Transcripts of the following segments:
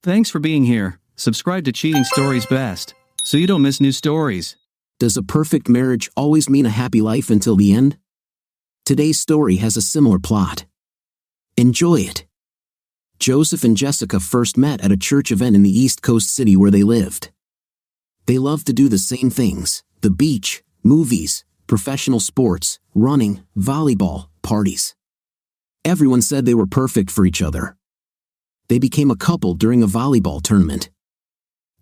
Thanks for being here. Subscribe to Cheating Stories Best, so you don't miss new stories. Does a perfect marriage always mean a happy life until the end? Today's story has a similar plot. Enjoy it. Joseph and Jessica first met at a church event in the East Coast city where they lived. They loved to do the same things: the beach, movies, professional sports, running, volleyball, parties. Everyone said they were perfect for each other. They became a couple during a volleyball tournament.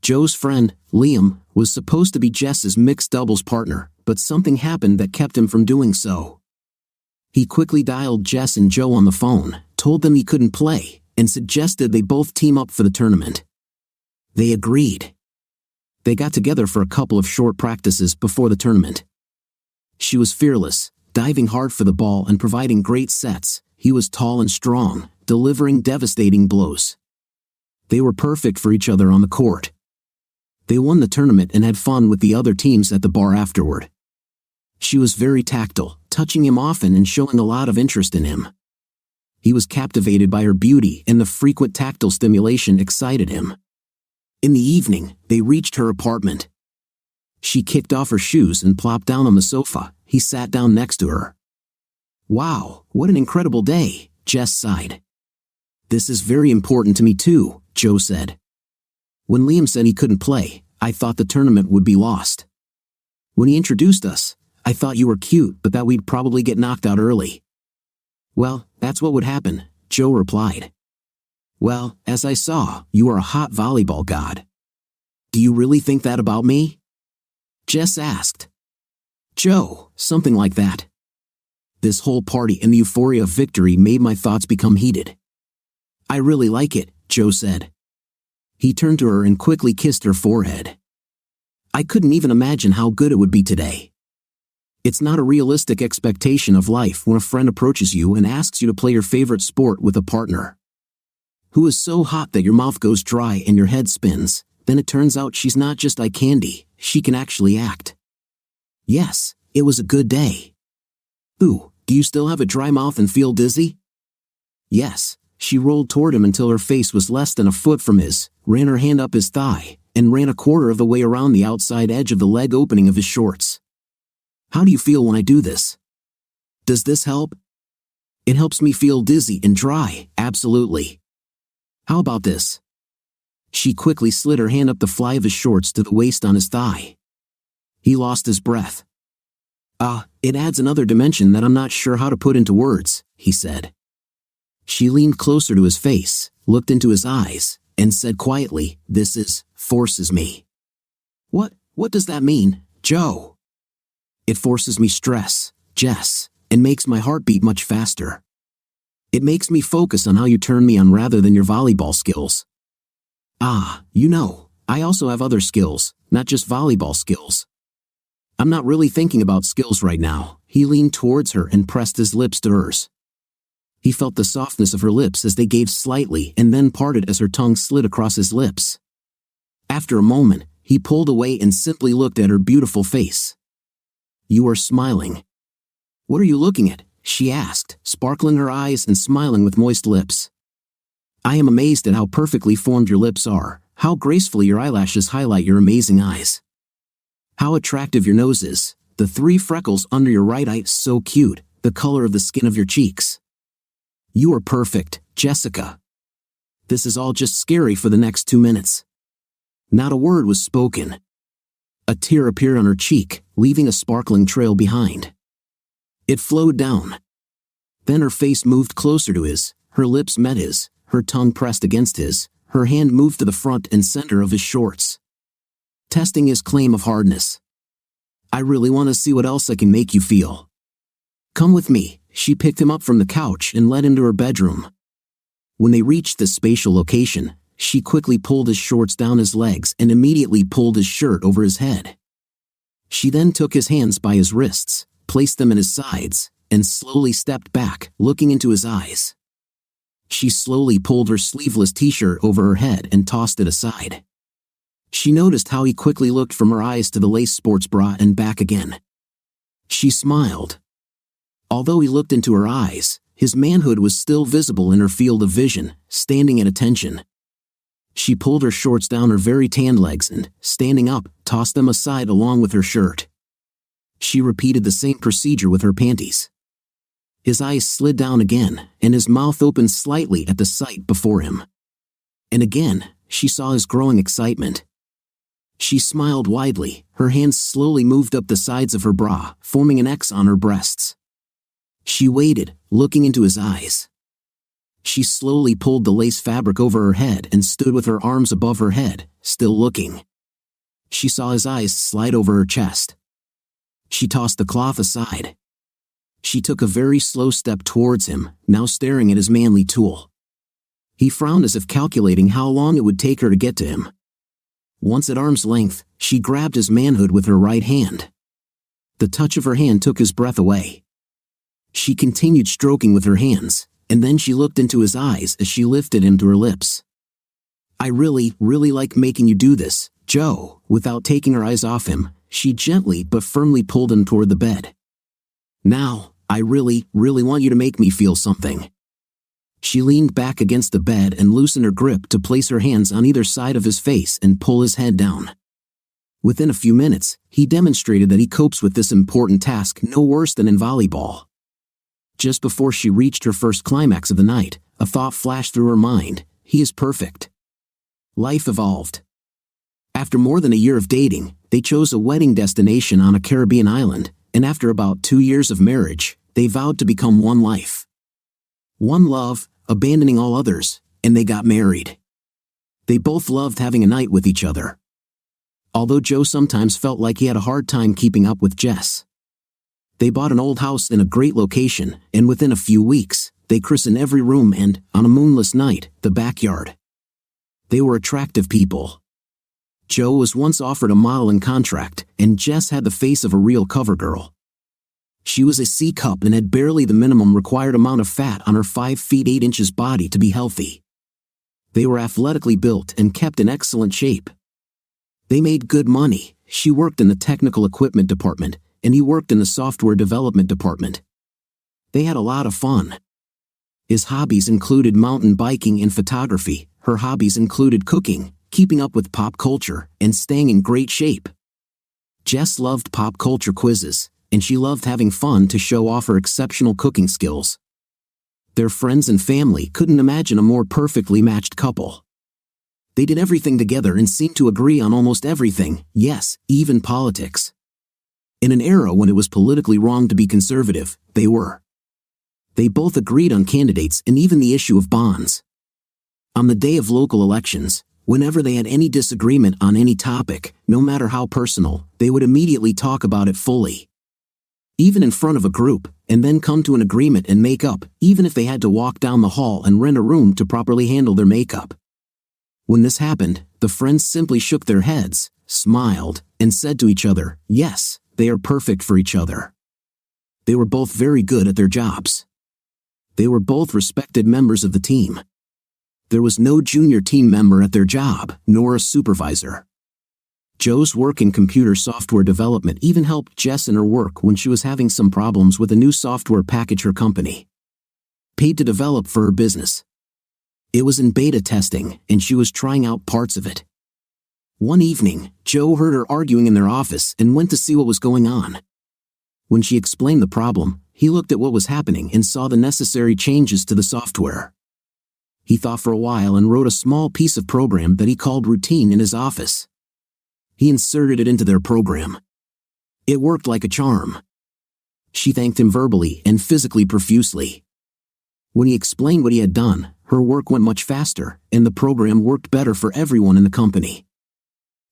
Joe's friend, Liam, was supposed to be Jess's mixed doubles partner, but something happened that kept him from doing so. He quickly dialed Jess and Joe on the phone, told them he couldn't play, and suggested they both team up for the tournament. They agreed. They got together for a couple of short practices before the tournament. She was fearless, diving hard for the ball and providing great sets. He was tall and strong, delivering devastating blows. They were perfect for each other on the court. They won the tournament and had fun with the other teams at the bar afterward. She was very tactile, touching him often and showing a lot of interest in him. He was captivated by her beauty, and the frequent tactile stimulation excited him. In the evening, they reached her apartment. She kicked off her shoes and plopped down on the sofa. He sat down next to her. "Wow, what an incredible day," Jess sighed. "This is very important to me too," Joe said. "When Liam said he couldn't play, I thought the tournament would be lost. When he introduced us, I thought you were cute, but that we'd probably get knocked out early." "Well, that's what would happen," Joe replied. "Well, as I saw, you are a hot volleyball god." "Do you really think that about me?" Jess asked. "Joe, something like that." This whole party and the euphoria of victory made my thoughts become heated. "I really like it," Joe said. He turned to her and quickly kissed her forehead. "I couldn't even imagine how good it would be today." It's not a realistic expectation of life when a friend approaches you and asks you to play your favorite sport with a partner who is so hot that your mouth goes dry and your head spins. Then it turns out she's not just eye candy, she can actually act. Yes, it was a good day. "Ooh, do you still have a dry mouth and feel dizzy?" "Yes." She rolled toward him until her face was less than a foot from his, ran her hand up his thigh, and ran a quarter of the way around the outside edge of the leg opening of his shorts. "How do you feel when I do this? Does this help?" "It helps me feel dizzy and dry, absolutely." "How about this?" She quickly slid her hand up the fly of his shorts to the waist on his thigh. He lost his breath. It adds another dimension that I'm not sure how to put into words," he said. She leaned closer to his face, looked into his eyes, and said quietly, "This forces me." What does that mean, Joe?" "It forces me stress, Jess, and makes my heart beat much faster. It makes me focus on how you turn me on rather than your volleyball skills." I also have other skills, not just volleyball skills." "I'm not really thinking about skills right now." He leaned towards her and pressed his lips to hers. He felt the softness of her lips as they gave slightly and then parted as her tongue slid across his lips. After a moment, he pulled away and simply looked at her beautiful face. "You are smiling." "What are you looking at?" she asked, sparkling her eyes and smiling with moist lips. "I am amazed at how perfectly formed your lips are, how gracefully your eyelashes highlight your amazing eyes. How attractive your nose is, the 3 freckles under your right eye so cute, the color of the skin of your cheeks. You are perfect, Jessica. This is all just scary for the next 2 minutes." Not a word was spoken. A tear appeared on her cheek, leaving a sparkling trail behind. It flowed down. Then her face moved closer to his, her lips met his, her tongue pressed against his, her hand moved to the front and center of his shorts, testing his claim of hardness. "I really want to see what else I can make you feel. Come with me." She picked him up from the couch and led him to her bedroom. When they reached the spatial location, she quickly pulled his shorts down his legs and immediately pulled his shirt over his head. She then took his hands by his wrists, placed them in his sides, and slowly stepped back, looking into his eyes. She slowly pulled her sleeveless t-shirt over her head and tossed it aside. She noticed how he quickly looked from her eyes to the lace sports bra and back again. She smiled. Although he looked into her eyes, his manhood was still visible in her field of vision, standing at attention. She pulled her shorts down her very tanned legs and, standing up, tossed them aside along with her shirt. She repeated the same procedure with her panties. His eyes slid down again, and his mouth opened slightly at the sight before him. And again, she saw his growing excitement. She smiled widely, her hands slowly moved up the sides of her bra, forming an X on her breasts. She waited, looking into his eyes. She slowly pulled the lace fabric over her head and stood with her arms above her head, still looking. She saw his eyes slide over her chest. She tossed the cloth aside. She took a very slow step towards him, now staring at his manly tool. He frowned as if calculating how long it would take her to get to him. Once at arm's length, she grabbed his manhood with her right hand. The touch of her hand took his breath away. She continued stroking with her hands, and then she looked into his eyes as she lifted him to her lips. "I really like making you do this, Joe." Without taking her eyes off him, she gently but firmly pulled him toward the bed. "Now, I really want you to make me feel something." She leaned back against the bed and loosened her grip to place her hands on either side of his face and pull his head down. Within a few minutes, he demonstrated that he copes with this important task no worse than in volleyball. Just before she reached her first climax of the night, a thought flashed through her mind: he is perfect. Life evolved. After more than a year of dating, they chose a wedding destination on a Caribbean island, and after about 2 years of marriage, they vowed to become one life. One love, abandoning all others, and they got married. They both loved having a night with each other. Although Joe sometimes felt like he had a hard time keeping up with Jess. They bought an old house in a great location, and within a few weeks, they christened every room and, on a moonless night, the backyard. They were attractive people. Joe was once offered a modeling contract, and Jess had the face of a real cover girl. She was a C cup and had barely the minimum required amount of fat on her 5 feet 8 inches body to be healthy. They were athletically built and kept in excellent shape. They made good money. She worked in the technical equipment department, and he worked in the software development department. They had a lot of fun. His hobbies included mountain biking and photography. Her hobbies included cooking, keeping up with pop culture, and staying in great shape. Jess loved pop culture quizzes, and she loved having fun to show off her exceptional cooking skills. Their friends and family couldn't imagine a more perfectly matched couple. They did everything together and seemed to agree on almost everything, yes, even politics. In an era when it was politically wrong to be conservative, they were. They both agreed on candidates and even the issue of bonds. On the day of local elections, whenever they had any disagreement on any topic, no matter how personal, they would immediately talk about it fully. Even in front of a group, and then come to an agreement and make up, even if they had to walk down the hall and rent a room to properly handle their makeup. When this happened, the friends simply shook their heads, smiled, and said to each other, yes, they are perfect for each other. They were both very good at their jobs. They were both respected members of the team. There was no junior team member at their job, nor a supervisor. Joe's work in computer software development even helped Jess in her work when she was having some problems with a new software package her company paid to develop for her business. It was in beta testing, and she was trying out parts of it. One evening, Joe heard her arguing in their office and went to see what was going on. When she explained the problem, he looked at what was happening and saw the necessary changes to the software. He thought for a while and wrote a small piece of program that he called routine in his office. He inserted it into their program. It worked like a charm. She thanked him verbally and physically profusely. When he explained what he had done, her work went much faster, and the program worked better for everyone in the company.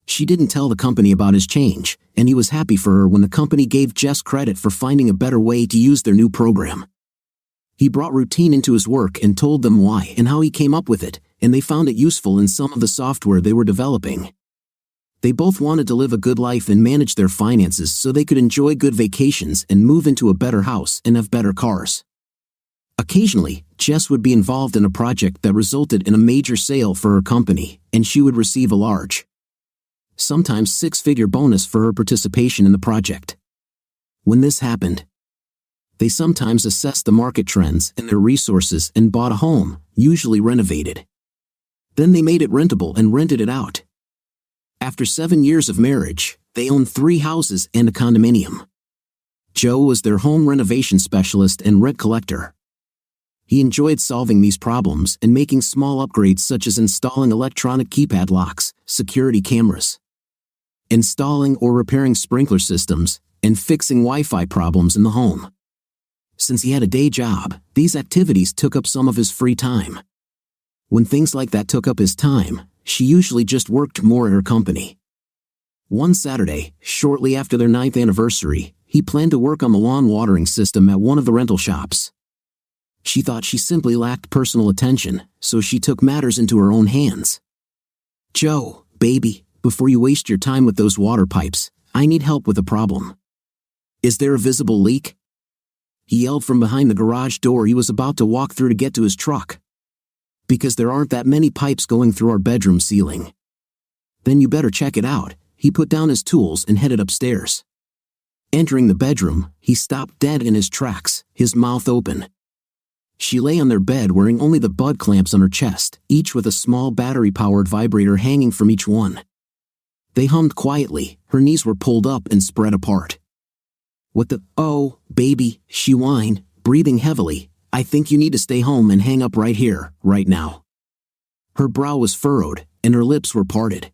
She didn't tell the company about his change, and he was happy for her when the company gave Jess credit for finding a better way to use their new program. He brought routine into his work and told them why and how he came up with it, and they found it useful in some of the software they were developing. They both wanted to live a good life and manage their finances so they could enjoy good vacations and move into a better house and have better cars. Occasionally, Jess would be involved in a project that resulted in a major sale for her company, and she would receive a large, sometimes 6-figure bonus for her participation in the project. When this happened, they sometimes assessed the market trends and their resources and bought a home, usually renovated. Then they made it rentable and rented it out. After 7 years of marriage, they owned 3 houses and a condominium. Joe was their home renovation specialist and rent collector. He enjoyed solving these problems and making small upgrades such as installing electronic keypad locks, security cameras, installing or repairing sprinkler systems, and fixing Wi-Fi problems in the home. Since he had a day job, these activities took up some of his free time. When things like that took up his time, she usually just worked more at her company. One Saturday, shortly after their 9th anniversary, he planned to work on the lawn watering system at one of the rental shops. She thought she simply lacked personal attention, so she took matters into her own hands. "Joe, baby, before you waste your time with those water pipes, I need help with a problem. Is there a visible leak?" He yelled from behind the garage door he was about to walk through to get to his truck. "Because there aren't that many pipes going through our bedroom ceiling." "Then you better check it out." He put down his tools and headed upstairs. Entering the bedroom, he stopped dead in his tracks, his mouth open. She lay on their bed wearing only the butt clamps on her chest, each with a small battery-powered vibrator hanging from each one. They hummed quietly, her knees were pulled up and spread apart. "What the— oh, baby," she whined, breathing heavily, "I think you need to stay home and hang up right here, right now." Her brow was furrowed, and her lips were parted.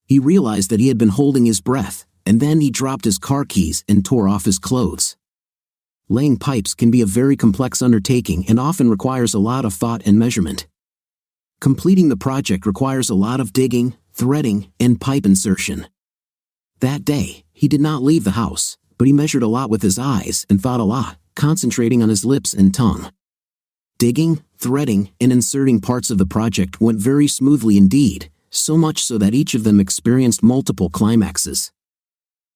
He realized that he had been holding his breath, and then he dropped his car keys and tore off his clothes. Laying pipes can be a very complex undertaking and often requires a lot of thought and measurement. Completing the project requires a lot of digging, threading, and pipe insertion. That day, he did not leave the house, but he measured a lot with his eyes and thought a lot, concentrating on his lips and tongue. Digging, threading, and inserting parts of the project went very smoothly indeed, so much so that each of them experienced multiple climaxes.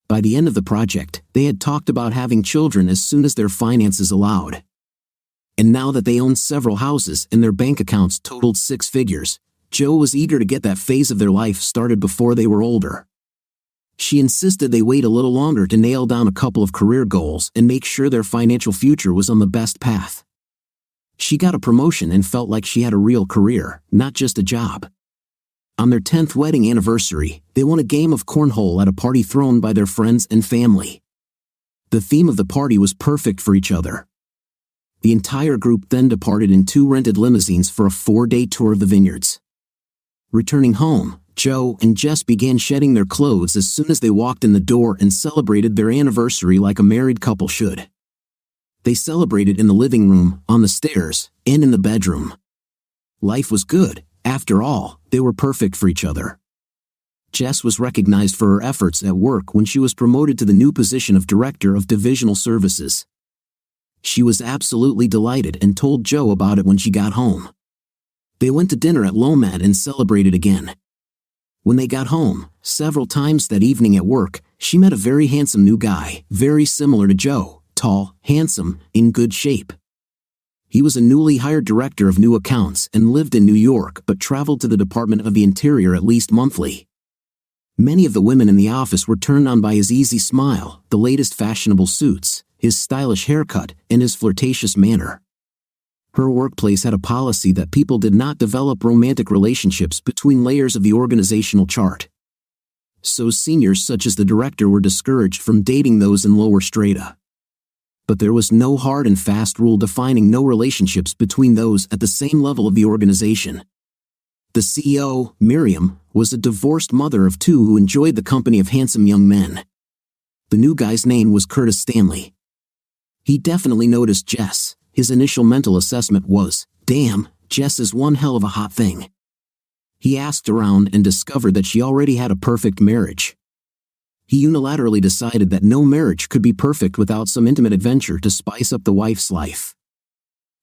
By the end of the project, they had talked about having children as soon as their finances allowed. And now that they owned several houses and their bank accounts totaled 6 figures, Joe was eager to get that phase of their life started before they were older. She insisted they wait a little longer to nail down a couple of career goals and make sure their financial future was on the best path. She got a promotion and felt like she had a real career, not just a job. On their 10th wedding anniversary, they won a game of cornhole at a party thrown by their friends and family. The theme of the party was perfect for each other. The entire group then departed in 2 rented limousines for a 4-day tour of the vineyards. Returning home, Joe and Jess began shedding their clothes as soon as they walked in the door and celebrated their anniversary like a married couple should. They celebrated in the living room, on the stairs, and in the bedroom. Life was good. After all, they were perfect for each other. Jess was recognized for her efforts at work when she was promoted to the new position of Director of Divisional Services. She was absolutely delighted and told Joe about it when she got home. They went to dinner at Lomad and celebrated again. When they got home, several times that evening at work, she met a very handsome new guy, very similar to Joe, tall, handsome, in good shape. He was a newly hired director of new accounts and lived in New York but traveled to the Department of the Interior at least monthly. Many of the women in the office were turned on by his easy smile, the latest fashionable suits, his stylish haircut, and his flirtatious manner. Her workplace had a policy that people did not develop romantic relationships between layers of the organizational chart. So seniors such as the director were discouraged from dating those in lower strata. But there was no hard and fast rule defining no relationships between those at the same level of the organization. The CEO, Miriam, was a divorced mother of 2 who enjoyed the company of handsome young men. The new guy's name was Curtis Stanley. He definitely noticed Jess. His initial mental assessment was, "Damn, Jess is one hell of a hot thing." He asked around and discovered that she already had a perfect marriage. He unilaterally decided that no marriage could be perfect without some intimate adventure to spice up the wife's life.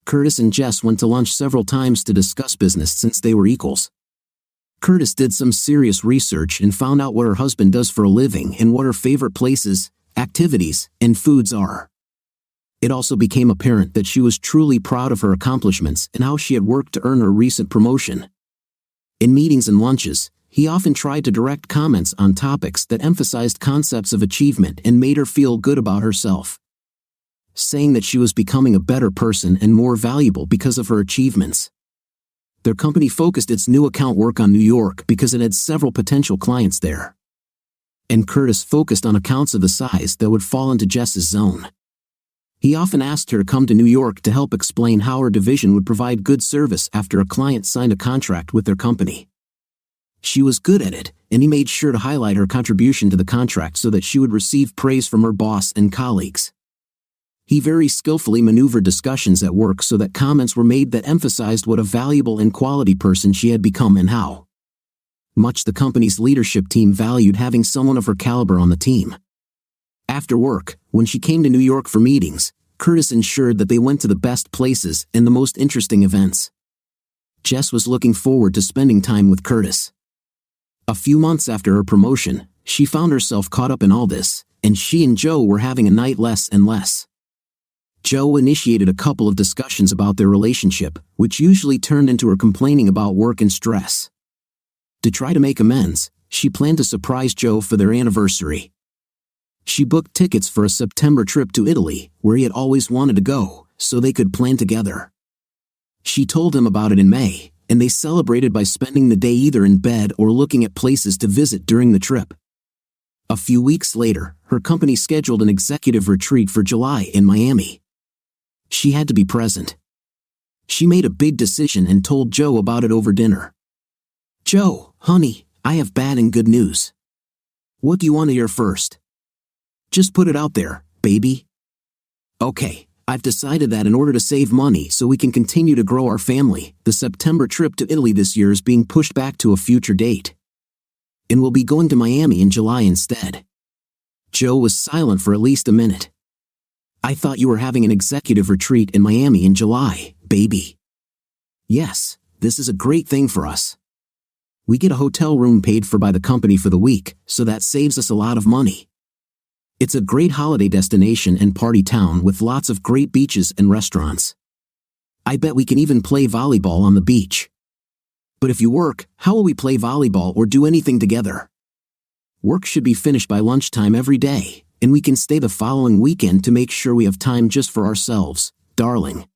Curtis and Jess went to lunch several times to discuss business since they were equals. Curtis did some serious research and found out what her husband does for a living and what her favorite places, activities, and foods are. It also became apparent that she was truly proud of her accomplishments and how she had worked to earn her recent promotion. In meetings and lunches, he often tried to direct comments on topics that emphasized concepts of achievement and made her feel good about herself, saying that she was becoming a better person and more valuable because of her achievements. Their company focused its new account work on New York because it had several potential clients there. And Curtis focused on accounts of the size that would fall into Jess's zone. He often asked her to come to New York to help explain how her division would provide good service after a client signed a contract with their company. She was good at it, and he made sure to highlight her contribution to the contract so that she would receive praise from her boss and colleagues. He very skillfully maneuvered discussions at work so that comments were made that emphasized what a valuable and quality person she had become and how much the company's leadership team valued having someone of her caliber on the team. After work, when she came to New York for meetings, Curtis ensured that they went to the best places and the most interesting events. Jess was looking forward to spending time with Curtis. A few months after her promotion, she found herself caught up in all this, and she and Joe were having a night less and less. Joe initiated a couple of discussions about their relationship, which usually turned into her complaining about work and stress. To try to make amends, she planned to surprise Joe for their anniversary. She booked tickets for a September trip to Italy, where he had always wanted to go, so they could plan together. She told him about it in May, and they celebrated by spending the day either in bed or looking at places to visit during the trip. A few weeks later, her company scheduled an executive retreat for July in Miami. She had to be present. She made a big decision and told Joe about it over dinner. "Joe, honey, I have bad and good news. What do you want to hear first? Just put it out there, baby." "Okay, I've decided that in order to save money so we can continue to grow our family, the September trip to Italy this year is being pushed back to a future date. And we'll be going to Miami in July instead." Joe was silent for at least a minute. "I thought you were having an executive retreat in Miami in July, baby." "Yes, this is a great thing for us. We get a hotel room paid for by the company for the week, so that saves us a lot of money. It's a great holiday destination and party town with lots of great beaches and restaurants. I bet we can even play volleyball on the beach. But if you work, how will we play volleyball or do anything together? Work should be finished by lunchtime every day, and we can stay the following weekend to make sure we have time just for ourselves, darling."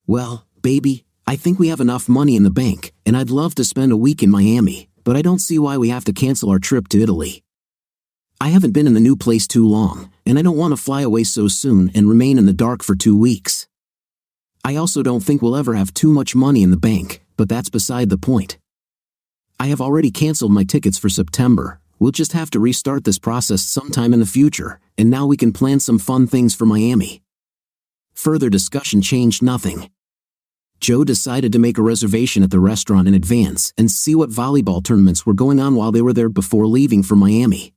"Well, baby, I think we have enough money in the bank, and I'd love to spend a week in Miami, but I don't see why we have to cancel our trip to Italy. I haven't been in the new place too long, and I don't want to fly away so soon and remain in the dark for 2 weeks. I also don't think we'll ever have too much money in the bank, but that's beside the point. I have already canceled my tickets for September. We'll just have to restart this process sometime in the future, and now we can plan some fun things for Miami." Further discussion changed nothing. Joe decided to make a reservation at the restaurant in advance and see what volleyball tournaments were going on while they were there before leaving for Miami.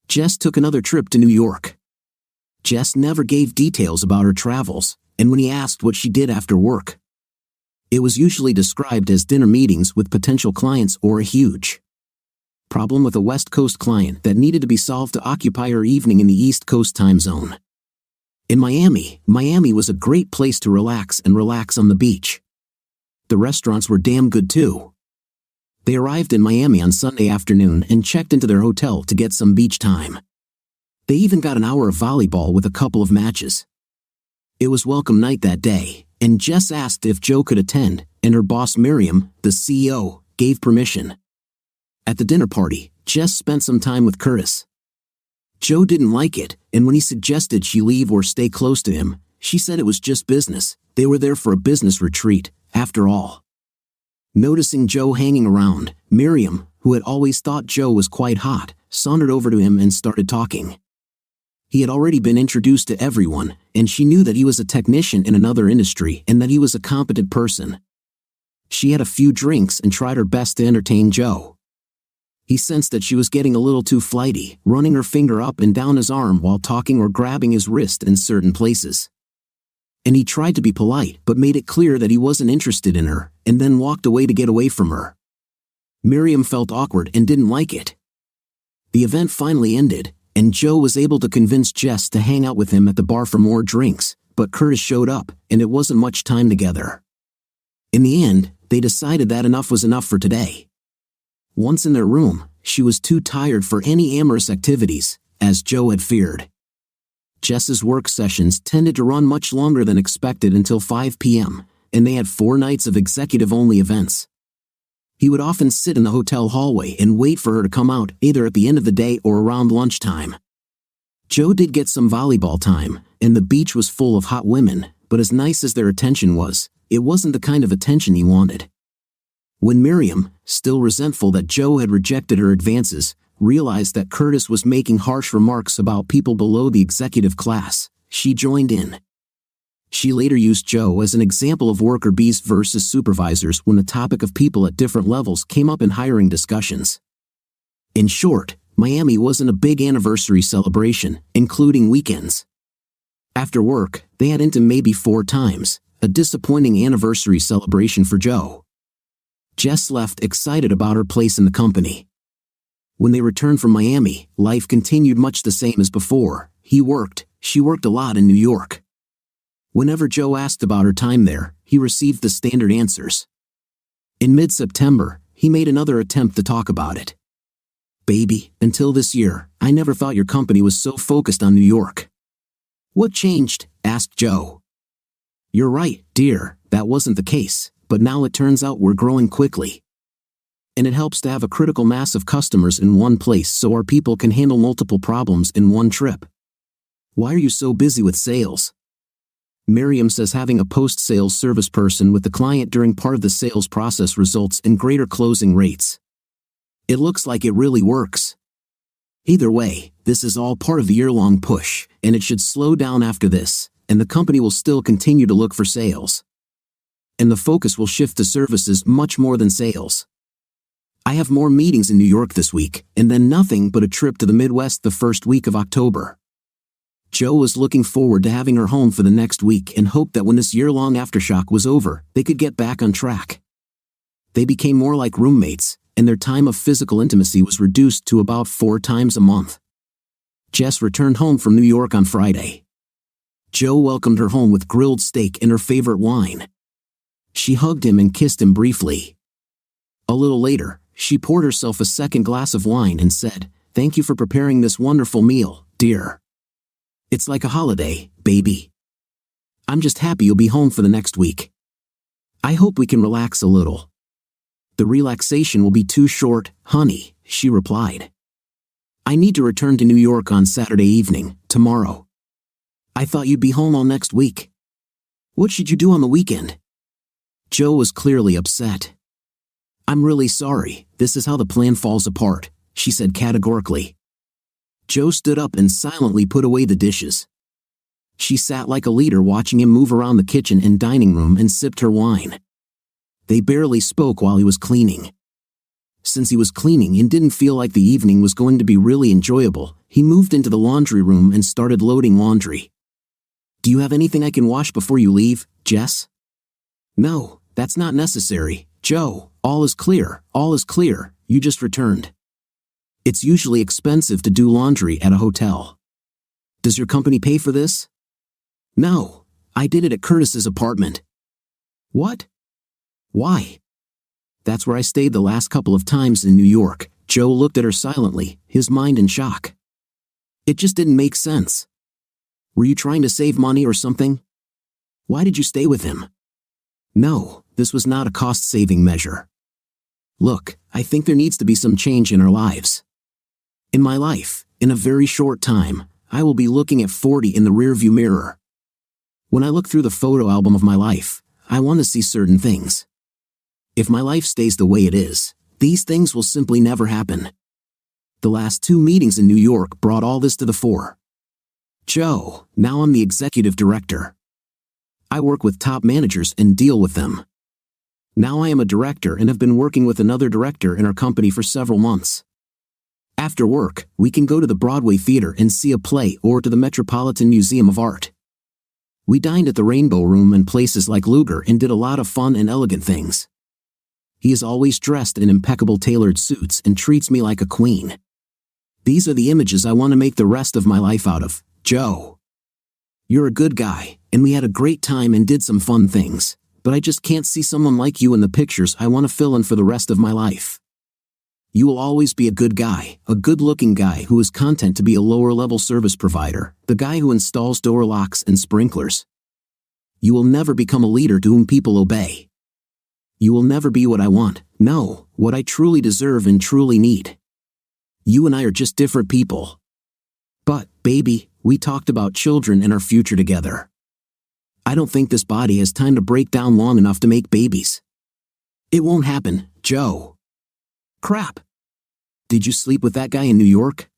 Jess took another trip to New York. Jess never gave details about her travels, and when he asked what she did after work, it was usually described as dinner meetings with potential clients or a huge problem with a West Coast client that needed to be solved to occupy her evening in the East Coast time zone. In Miami was a great place to relax on the beach. The restaurants were damn good too. They arrived in Miami on Sunday afternoon and checked into their hotel to get some beach time. They even got an hour of volleyball with a couple of matches. It was welcome night that day, and Jess asked if Joe could attend, and her boss Miriam, the CEO, gave permission. At the dinner party, Jess spent some time with Curtis. Joe didn't like it, and when he suggested she leave or stay close to him, she said it was just business. They were there for a business retreat, after all. Noticing Joe hanging around, Miriam, who had always thought Joe was quite hot, sauntered over to him and started talking. He had already been introduced to everyone, and she knew that he was a technician in another industry and that he was a competent person. She had a few drinks and tried her best to entertain Joe. He sensed that she was getting a little too flighty, running her finger up and down his arm while talking or grabbing his wrist in certain places. And he tried to be polite but made it clear that he wasn't interested in her, and then walked away to get away from her. Miriam felt awkward and didn't like it. The event finally ended, and Joe was able to convince Jess to hang out with him at the bar for more drinks, but Curtis showed up, and it wasn't much time together. In the end, they decided that enough was enough for today. Once in their room, she was too tired for any amorous activities, as Joe had feared. Jess's work sessions tended to run much longer than expected until 5 p.m., and they had 4 nights of executive-only events. He would often sit in the hotel hallway and wait for her to come out, either at the end of the day or around lunchtime. Joe did get some volleyball time, and the beach was full of hot women, but as nice as their attention was, it wasn't the kind of attention he wanted. When Miriam, still resentful that Joe had rejected her advances, realized that Curtis was making harsh remarks about people below the executive class, she joined in. She later used Joe as an example of worker bees versus supervisors when the topic of people at different levels came up in hiring discussions. In short, Miami wasn't a big anniversary celebration, including weekends. After work, they had into maybe 4 times, a disappointing anniversary celebration for Joe. Jess left excited about her place in the company. When they returned from Miami, life continued much the same as before. She worked a lot in New York. Whenever Joe asked about her time there, he received the standard answers. In mid-September, he made another attempt to talk about it. "Baby, until this year, I never thought your company was so focused on New York." "What changed?" asked Joe. "You're right, dear, that wasn't the case, but now it turns out we're growing quickly. And it helps to have a critical mass of customers in one place so our people can handle multiple problems in one trip. Why are you so busy with sales?" Miriam says having a post-sales service person with the client during part of the sales process results in greater closing rates. It looks like it really works. Either way, this is all part of the year-long push, and it should slow down after this, and the company will still continue to look for sales. And the focus will shift to services much more than sales. I have more meetings in New York this week, and then nothing but a trip to the Midwest the first week of October. Joe was looking forward to having her home for the next week and hoped that when this year-long aftershock was over, they could get back on track. They became more like roommates, and their time of physical intimacy was reduced to about 4 times a month. Jess returned home from New York on Friday. Joe welcomed her home with grilled steak and her favorite wine. She hugged him and kissed him briefly. A little later, she poured herself a second glass of wine and said, "Thank you for preparing this wonderful meal, dear. It's like a holiday, baby. I'm just happy you'll be home for the next week. I hope we can relax a little." "The relaxation will be too short, honey," she replied. "I need to return to New York on Saturday evening, tomorrow. I thought you'd be home all next week. What should you do on the weekend?" Joe was clearly upset. "I'm really sorry, this is how the plan falls apart," she said categorically. Joe stood up and silently put away the dishes. She sat like a leader watching him move around the kitchen and dining room and sipped her wine. They barely spoke while he was cleaning. Since he was cleaning and didn't feel like the evening was going to be really enjoyable, he moved into the laundry room and started loading laundry. "Do you have anything I can wash before you leave, Jess?" "No, that's not necessary, Joe. All is clear, you just returned. It's usually expensive to do laundry at a hotel. Does your company pay for this?" "No, I did it at Curtis's apartment." "What? Why?" "That's where I stayed the last couple of times in New York." Joe looked at her silently, his mind in shock. It just didn't make sense. "Were you trying to save money or something? Why did you stay with him?" "No, this was not a cost-saving measure. Look, I think there needs to be some change in our lives. In my life, in a very short time, I will be looking at 40 in the rearview mirror. When I look through the photo album of my life, I want to see certain things. If my life stays the way it is, these things will simply never happen. The last 2 meetings in New York brought all this to the fore. Joe, now I'm the executive director. I work with top managers and deal with them. Now I am a director and have been working with another director in our company for several months. After work, we can go to the Broadway Theater and see a play or to the Metropolitan Museum of Art. We dined at the Rainbow Room and places like Luger and did a lot of fun and elegant things. He is always dressed in impeccable tailored suits and treats me like a queen. These are the images I want to make the rest of my life out of, Joe. You're a good guy, and we had a great time and did some fun things, but I just can't see someone like you in the pictures I want to fill in for the rest of my life. You will always be a good guy, a good-looking guy who is content to be a lower-level service provider, the guy who installs door locks and sprinklers. You will never become a leader to whom people obey. You will never be what I want, no, what I truly deserve and truly need. You and I are just different people. But, baby, we talked about children and our future together. I don't think this body has time to break down long enough to make babies. It won't happen, Joe. Crap. Did you sleep with that guy in New York?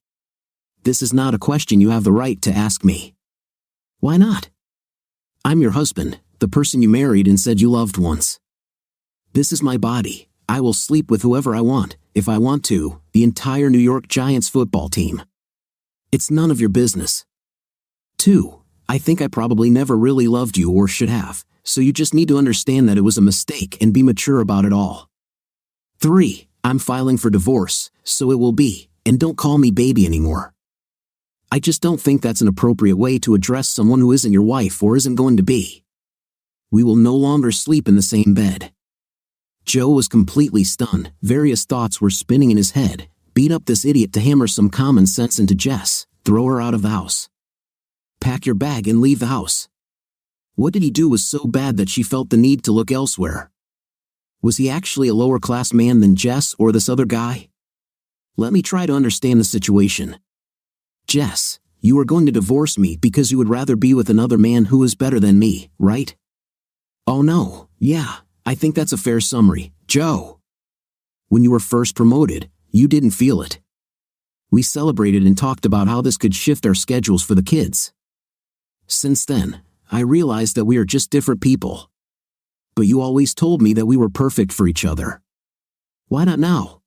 This is not a question you have the right to ask me. Why not? I'm your husband, the person you married and said you loved once. This is my body. I will sleep with whoever I want, if I want to, the entire New York Giants football team. It's none of your business. 2. I think I probably never really loved you or should have, so you just need to understand that it was a mistake and be mature about it all. 3. I'm filing for divorce, so it will be, and don't call me baby anymore. I just don't think that's an appropriate way to address someone who isn't your wife or isn't going to be. We will no longer sleep in the same bed. Joe was completely stunned. Various thoughts were spinning in his head. Beat up this idiot to hammer some common sense into Jess. Throw her out of the house. Pack your bag and leave the house. What did he do was so bad that she felt the need to look elsewhere? Was he actually a lower-class man than Jess or this other guy? Let me try to understand the situation. Jess, you are going to divorce me because you would rather be with another man who is better than me, right? Oh no, yeah, I think that's a fair summary, Joe. When you were first promoted, you didn't feel it. We celebrated and talked about how this could shift our schedules for the kids. Since then, I realized that we are just different people. But you always told me that we were perfect for each other. Why not now?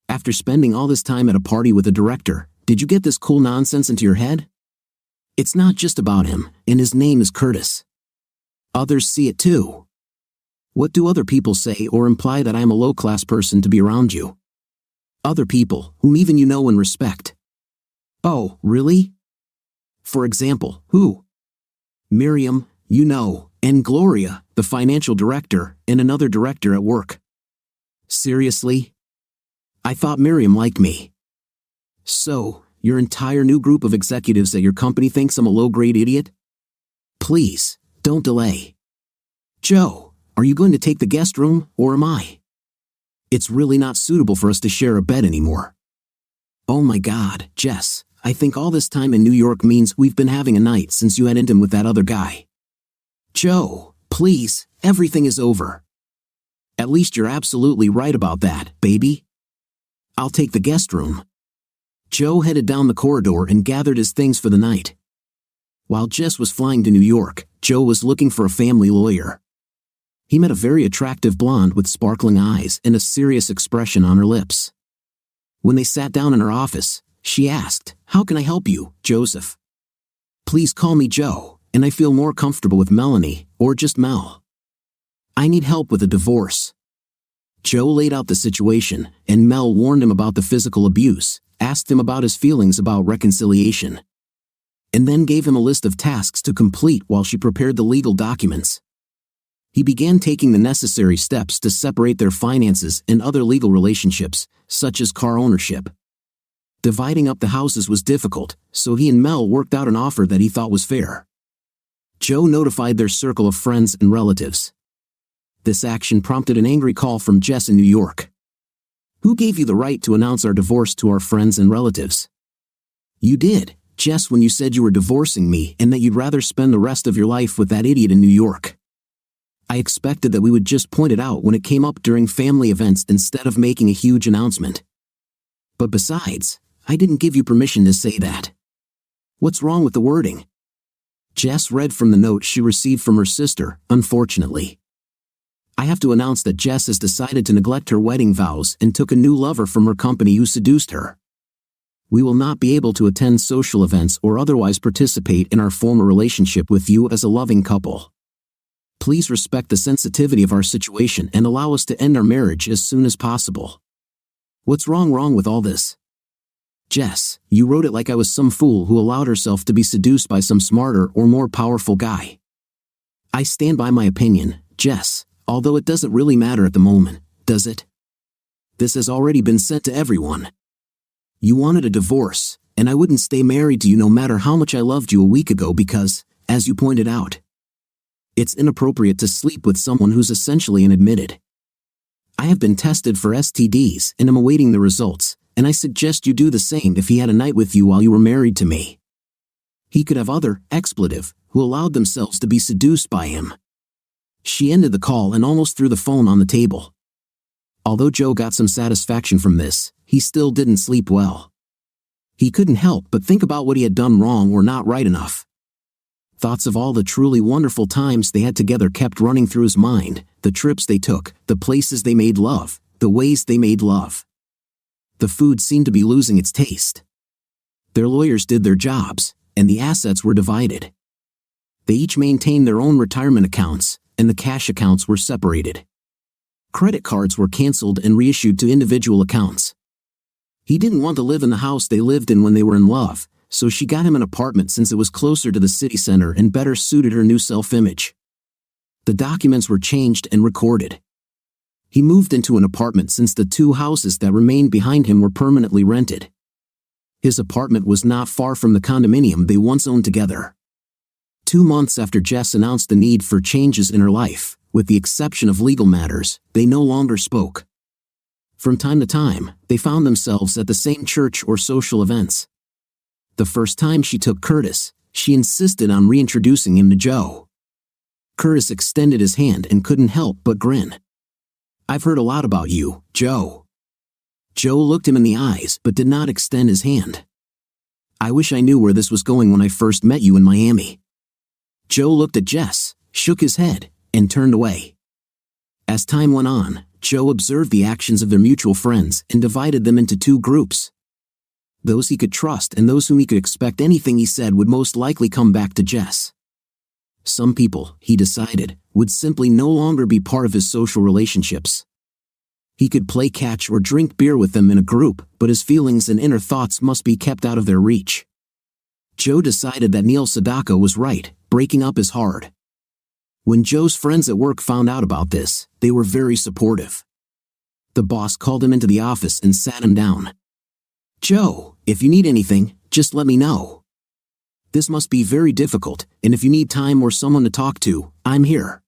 After spending all this time at a party with a director, did you get this cool nonsense into your head? It's not just about him, and his name is Curtis. Others see it too. What do other people say or imply that I am a low-class person to be around you? Other people, whom even you know and respect. Oh, really? For example, who? Miriam, you know, and Gloria, the financial director, and another director at work. Seriously? I thought Miriam liked me. So, your entire new group of executives at your company thinks I'm a low-grade idiot? Please, don't delay. Joe, are you going to take the guest room, or am I? It's really not suitable for us to share a bed anymore. Oh my God, Jess, I think all this time in New York means we've been having a night since you had intim with that other guy. Joe, please, everything is over. At least you're absolutely right about that, baby. I'll take the guest room. Joe headed down the corridor and gathered his things for the night. While Jess was flying to New York, Joe was looking for a family lawyer. He met a very attractive blonde with sparkling eyes and a serious expression on her lips. When they sat down in her office, she asked, "How can I help you, Joseph?" "Please call me Joe, and I feel more comfortable with Melanie, or just Mel. I need help with a divorce." Joe laid out the situation, and Mel warned him about the physical abuse, asked him about his feelings about reconciliation, and then gave him a list of tasks to complete while she prepared the legal documents. He began taking the necessary steps to separate their finances and other legal relationships, such as car ownership. Dividing up the houses was difficult, so he and Mel worked out an offer that he thought was fair. Joe notified their circle of friends and relatives. This action prompted an angry call from Jess in New York. "Who gave you the right to announce our divorce to our friends and relatives?" "You did, Jess, when you said you were divorcing me and that you'd rather spend the rest of your life with that idiot in New York. I expected that we would just point it out when it came up during family events instead of making a huge announcement. But besides, I didn't give you permission to say that. What's wrong with the wording?" Jess read from the note she received from her sister, unfortunately. "I have to announce that Jess has decided to neglect her wedding vows and took a new lover from her company who seduced her. We will not be able to attend social events or otherwise participate in our former relationship with you as a loving couple. Please respect the sensitivity of our situation and allow us to end our marriage as soon as possible." What's wrong with all this? Jess, you wrote it like I was some fool who allowed herself to be seduced by some smarter or more powerful guy. I stand by my opinion, Jess, although it doesn't really matter at the moment, does it? This has already been said to everyone. You wanted a divorce, and I wouldn't stay married to you no matter how much I loved you a week ago because, as you pointed out, It's inappropriate to sleep with someone who's essentially an admitted. I have been tested for STDs and am awaiting the results, and I suggest you do the same if he had a night with you while you were married to me. He could have other, expletive, who allowed themselves to be seduced by him. She ended the call and almost threw the phone on the table. Although Joe got some satisfaction from this, he still didn't sleep well. He couldn't help but think about what he had done wrong or not right enough. Thoughts of all the truly wonderful times they had together kept running through his mind, the trips they took, the places they made love, the ways they made love. The food seemed to be losing its taste. Their lawyers did their jobs, and the assets were divided. They each maintained their own retirement accounts, and the cash accounts were separated. Credit cards were canceled and reissued to individual accounts. He didn't want to live in the house they lived in when they were in love, so she got him an apartment since it was closer to the city center and better suited her new self-image. The documents were changed and recorded. He moved into an apartment since the two houses that remained behind him were permanently rented. His apartment was not far from the condominium they once owned together. 2 months after Jess announced the need for changes in her life, with the exception of legal matters, they no longer spoke. From time to time, they found themselves at the same church or social events. The first time she took Curtis, she insisted on reintroducing him to Joe. Curtis extended his hand and couldn't help but grin. "I've heard a lot about you, Joe." Joe looked him in the eyes but did not extend his hand. "I wish I knew where this was going when I first met you in Miami." Joe looked at Jess, shook his head, and turned away. As time went on, Joe observed the actions of their mutual friends and divided them into 2 groups. Those he could trust and those whom he could expect anything he said would most likely come back to Jess. Some people, he decided, would simply no longer be part of his social relationships. He could play catch or drink beer with them in a group, but his feelings and inner thoughts must be kept out of their reach. Joe decided that Neil Sedaka was right, breaking up is hard. When Joe's friends at work found out about this, they were very supportive. The boss called him into the office and sat him down. "Joe, if you need anything, just let me know. This must be very difficult, and if you need time or someone to talk to, I'm here.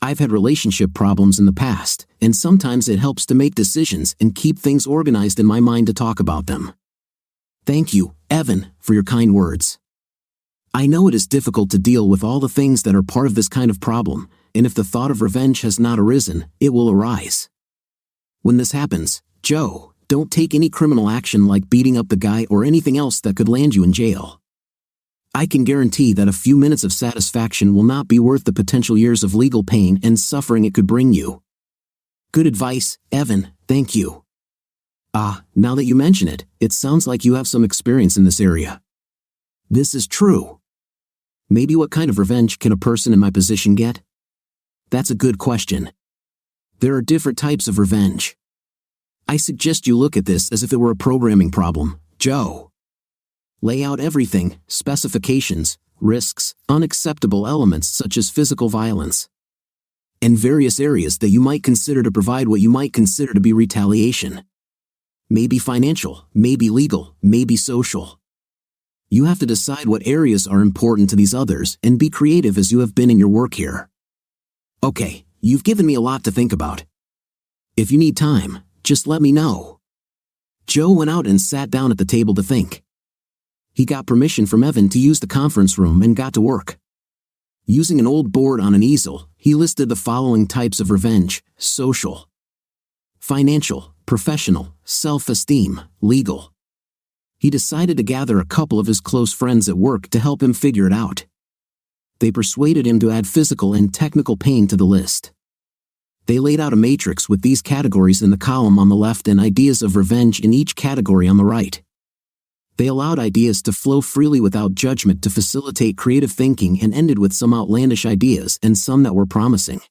I've had relationship problems in the past, and sometimes it helps to make decisions and keep things organized in my mind to talk about them. Thank you, Evan, for your kind words. I know it is difficult to deal with all the things that are part of this kind of problem, and if the thought of revenge has not arisen, it will arise. When this happens, Joe, don't take any criminal action like beating up the guy or anything else that could land you in jail. I can guarantee that a few minutes of satisfaction will not be worth the potential years of legal pain and suffering it could bring you. Good advice, Evan, thank you. Now that you mention it, it sounds like you have some experience in this area. This is true. Maybe what kind of revenge can a person in my position get? That's a good question. There are different types of revenge. I suggest you look at this as if it were a programming problem, Joe. Lay out everything, specifications, risks, unacceptable elements such as physical violence, and various areas that you might consider to provide what you might consider to be retaliation. Maybe financial, maybe legal, maybe social. You have to decide what areas are important to these others and be creative as you have been in your work here. Okay, you've given me a lot to think about. If you need time, just let me know. Joe went out and sat down at the table to think. He got permission from Evan to use the conference room and got to work. Using an old board on an easel, he listed the following types of revenge: social, financial, professional, self-esteem, legal. He decided to gather a couple of his close friends at work to help him figure it out. They persuaded him to add physical and technical pain to the list. They laid out a matrix with these categories in the column on the left and ideas of revenge in each category on the right. They allowed ideas to flow freely without judgment to facilitate creative thinking and ended with some outlandish ideas and some that were promising.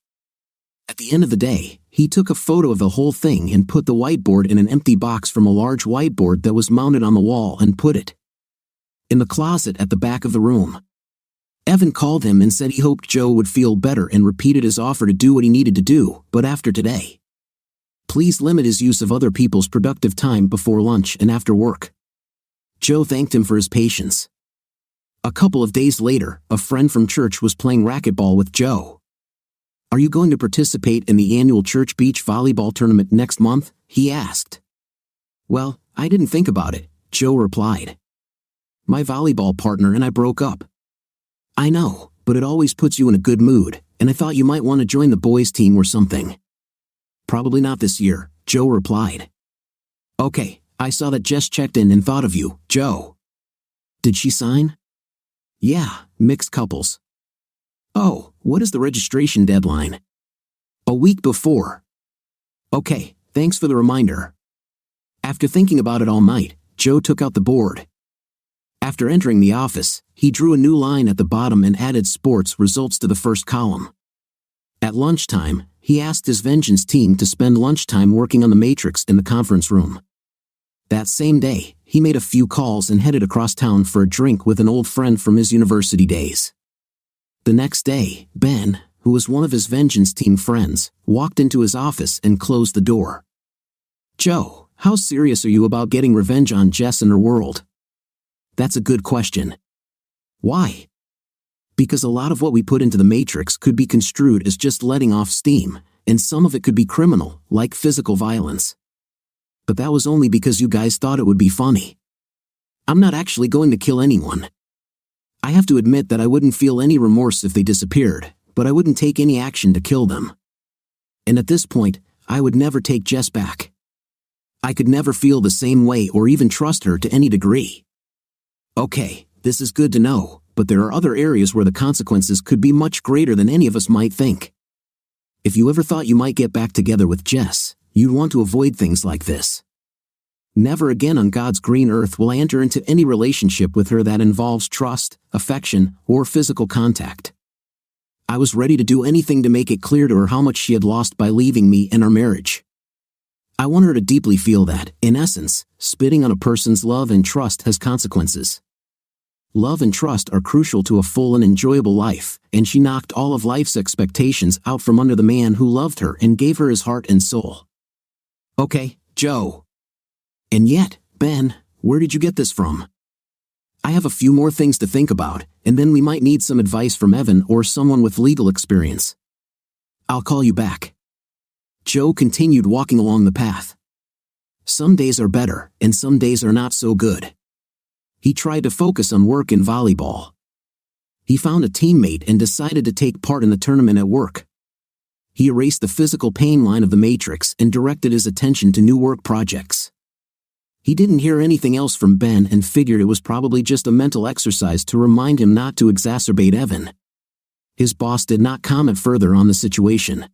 At the end of the day, he took a photo of the whole thing and put the whiteboard in an empty box from a large whiteboard that was mounted on the wall and put it in the closet at the back of the room. Evan called him and said he hoped Joe would feel better and repeated his offer to do what he needed to do, but after today, please limit his use of other people's productive time before lunch and after work. Joe thanked him for his patience. A couple of days later, a friend from church was playing racquetball with Joe. "Are you going to participate in the annual church beach volleyball tournament next month?" he asked. "Well, I didn't think about it," Joe replied. "My volleyball partner and I broke up." "I know, but it always puts you in a good mood, and I thought you might want to join the boys' team or something." "Probably not this year," Joe replied. "Okay, I saw that Jess checked in and thought of you, Joe." "Did she sign?" "Yeah, mixed couples." "Oh, what is the registration deadline?" "A week before." "Okay, thanks for the reminder." After thinking about it all night, Joe took out the board. After entering the office, he drew a new line at the bottom and added sports results to the first column. At lunchtime, he asked his vengeance team to spend lunchtime working on the matrix in the conference room. That same day, he made a few calls and headed across town for a drink with an old friend from his university days. The next day, Ben, who was one of his vengeance team friends, walked into his office and closed the door. "Joe, how serious are you about getting revenge on Jess and her world?" "That's a good question." "Why?" "Because a lot of what we put into the matrix could be construed as just letting off steam, and some of it could be criminal, like physical violence. But that was only because you guys thought it would be funny. I'm not actually going to kill anyone. I have to admit that I wouldn't feel any remorse if they disappeared, but I wouldn't take any action to kill them. And at this point, I would never take Jess back. I could never feel the same way or even trust her to any degree." "Okay, this is good to know, but there are other areas where the consequences could be much greater than any of us might think. If you ever thought you might get back together with Jess, you'd want to avoid things like this. Never again on God's green earth will I enter into any relationship with her that involves trust, affection, or physical contact. I was ready to do anything to make it clear to her how much she had lost by leaving me and our marriage. I want her to deeply feel that, in essence, spitting on a person's love and trust has consequences. Love and trust are crucial to a full and enjoyable life, and she knocked all of life's expectations out from under the man who loved her and gave her his heart and soul." "Okay, Joe." "And yet, Ben, where did you get this from?" "I have a few more things to think about, and then we might need some advice from Evan or someone with legal experience. I'll call you back." Joe continued walking along the path. Some days are better, and some days are not so good. He tried to focus on work and volleyball. He found a teammate and decided to take part in the tournament at work. He erased the physical pain line of the matrix and directed his attention to new work projects. He didn't hear anything else from Ben and figured it was probably just a mental exercise to remind him not to exacerbate Evan. His boss did not comment further on the situation.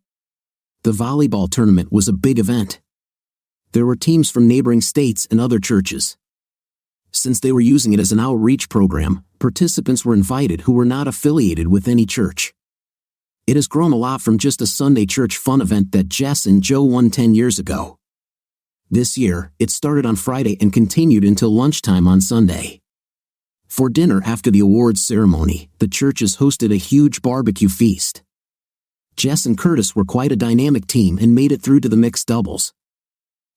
The volleyball tournament was a big event. There were teams from neighboring states and other churches. Since they were using it as an outreach program, participants were invited who were not affiliated with any church. It has grown a lot from just a Sunday church fun event that Jess and Joe won 10 years ago. This year, it started on Friday and continued until lunchtime on Sunday. For dinner after the awards ceremony, the churches hosted a huge barbecue feast. Jess and Curtis were quite a dynamic team and made it through to the mixed doubles.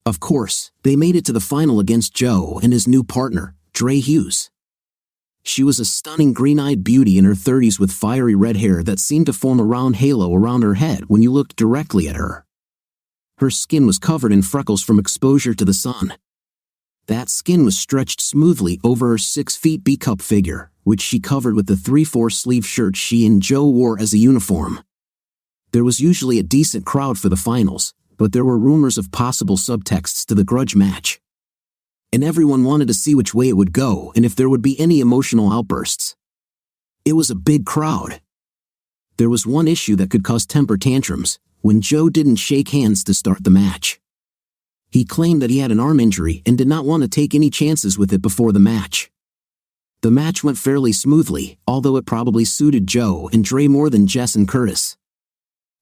Of course, they made it to the final against Joe and his new partner, Dre Hughes. She was a stunning green-eyed beauty in her 30s with fiery red hair that seemed to form a round halo around her head when you looked directly at her. Her skin was covered in freckles from exposure to the sun. That skin was stretched smoothly over her 6' B-cup figure, which she covered with the 3/4 sleeve shirt she and Joe wore as a uniform. There was usually a decent crowd for the finals, but there were rumors of possible subtexts to the grudge match. And everyone wanted to see which way it would go and if there would be any emotional outbursts. It was a big crowd. There was one issue that could cause temper tantrums: when Joe didn't shake hands to start the match. He claimed that he had an arm injury and did not want to take any chances with it before the match. The match went fairly smoothly, although it probably suited Joe and Dre more than Jess and Curtis.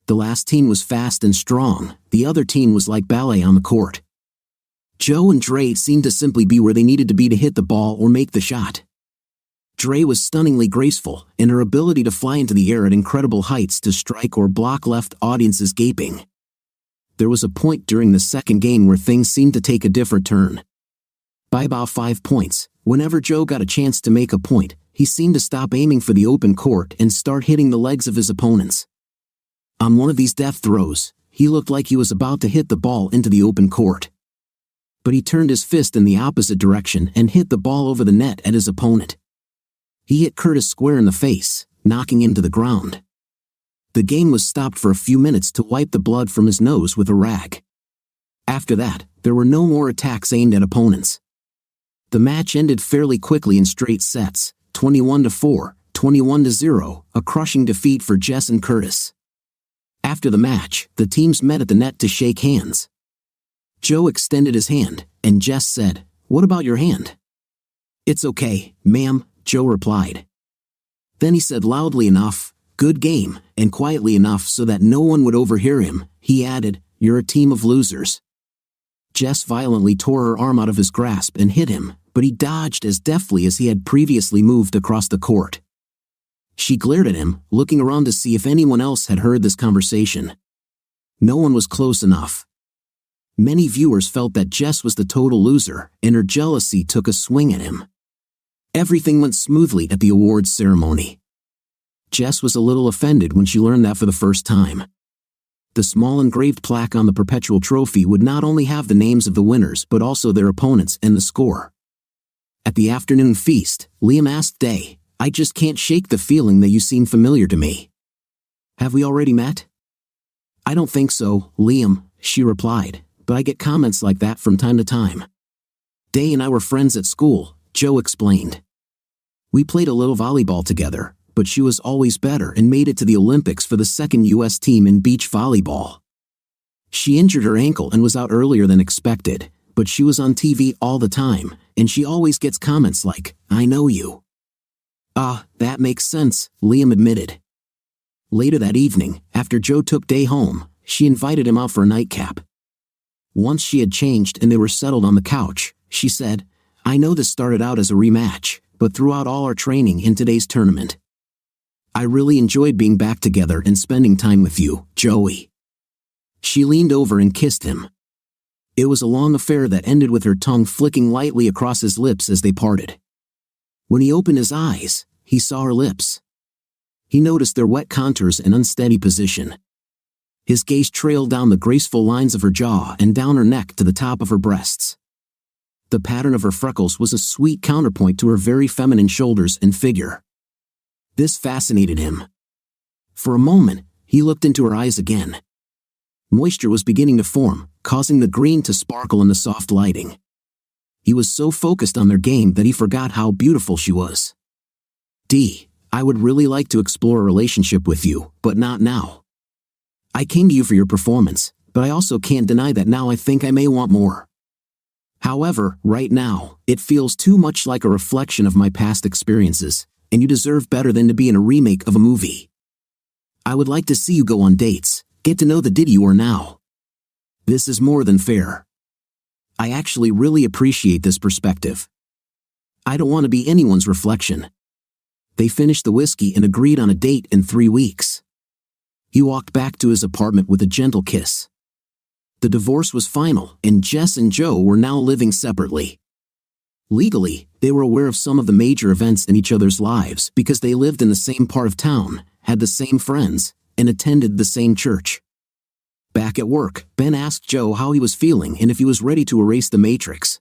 The last team was fast and strong, the other team was like ballet on the court. Joe and Dre seemed to simply be where they needed to be to hit the ball or make the shot. Dre was stunningly graceful, and her ability to fly into the air at incredible heights to strike or block left audiences gaping. There was a point during the second game where things seemed to take a different turn. By about 5 points, whenever Joe got a chance to make a point, he seemed to stop aiming for the open court and start hitting the legs of his opponents. On one of these death throws, he looked like he was about to hit the ball into the open court. But he turned his fist in the opposite direction and hit the ball over the net at his opponent. He hit Curtis square in the face, knocking him to the ground. The game was stopped for a few minutes to wipe the blood from his nose with a rag. After that, there were no more attacks aimed at opponents. The match ended fairly quickly in straight sets, 21-4, 21-0, a crushing defeat for Jess and Curtis. After the match, the teams met at the net to shake hands. Joe extended his hand, and Jess said, "What about your hand?" "It's okay, ma'am," Joe replied. Then he said loudly enough, "Good game," and quietly enough so that no one would overhear him, he added, "You're a team of losers." Jess violently tore her arm out of his grasp and hit him, but he dodged as deftly as he had previously moved across the court. She glared at him, looking around to see if anyone else had heard this conversation. No one was close enough. Many viewers felt that Jess was the total loser, and her jealousy took a swing at him. Everything went smoothly at the awards ceremony. Jess was a little offended when she learned that for the first time. The small engraved plaque on the perpetual trophy would not only have the names of the winners but also their opponents and the score. At the afternoon feast, Liam asked Day, "I just can't shake the feeling that you seem familiar to me. Have we already met?" "I don't think so, Liam," she replied, "but I get comments like that from time to time." "Day and I were friends at school," Joe explained. "We played a little volleyball together, but she was always better and made it to the Olympics for the second U.S. team in beach volleyball. She injured her ankle and was out earlier than expected, but she was on TV all the time, and she always gets comments like, 'I know you.'" "Ah, that makes sense," Liam admitted. Later that evening, after Joe took Day home, she invited him out for a nightcap. Once she had changed and they were settled on the couch, she said, "I know this started out as a rematch, but throughout all our training in today's tournament, I really enjoyed being back together and spending time with you, Joey." She leaned over and kissed him. It was a long affair that ended with her tongue flicking lightly across his lips as they parted. When he opened his eyes, he saw her lips. He noticed their wet contours and unsteady position. His gaze trailed down the graceful lines of her jaw and down her neck to the top of her breasts. The pattern of her freckles was a sweet counterpoint to her very feminine shoulders and figure. This fascinated him. For a moment, he looked into her eyes again. Moisture was beginning to form, causing the green to sparkle in the soft lighting. He was so focused on their game that he forgot how beautiful she was. "I would really like to explore a relationship with you, but not now. I came to you for your performance, but I also can't deny that now I think I may want more. However, right now, it feels too much like a reflection of my past experiences, and you deserve better than to be in a remake of a movie. I would like to see you go on dates, get to know the Diddy you are now. This is more than fair. I actually really appreciate this perspective. I don't want to be anyone's reflection." They finished the whiskey and agreed on a date in 3 weeks. He walked back to his apartment with a gentle kiss. The divorce was final, and Jess and Joe were now living separately. Legally, they were aware of some of the major events in each other's lives because they lived in the same part of town, had the same friends, and attended the same church. Back at work, Ben asked Joe how he was feeling and if he was ready to erase the matrix.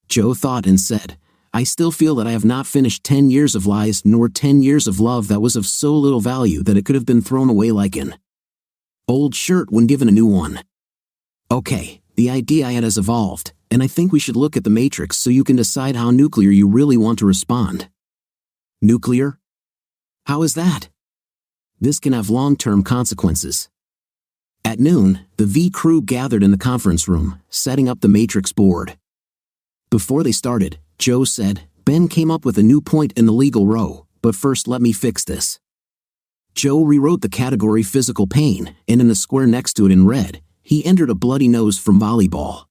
Joe thought and said, "I still feel that I have not finished 10 years of lies nor 10 years of love that was of so little value that it could have been thrown away like an old shirt when given a new one. Okay, the idea I had has evolved, and I think we should look at the matrix so you can decide how nuclear you really want to respond." "Nuclear? How is that?" "This can have long-term consequences." At noon, the V crew gathered in the conference room, setting up the matrix board. Before they started, Joe said, "Ben came up with a new point in the legal row, but first let me fix this." Joe rewrote the category physical pain, and in the square next to it in red, he entered a bloody nose from volleyball.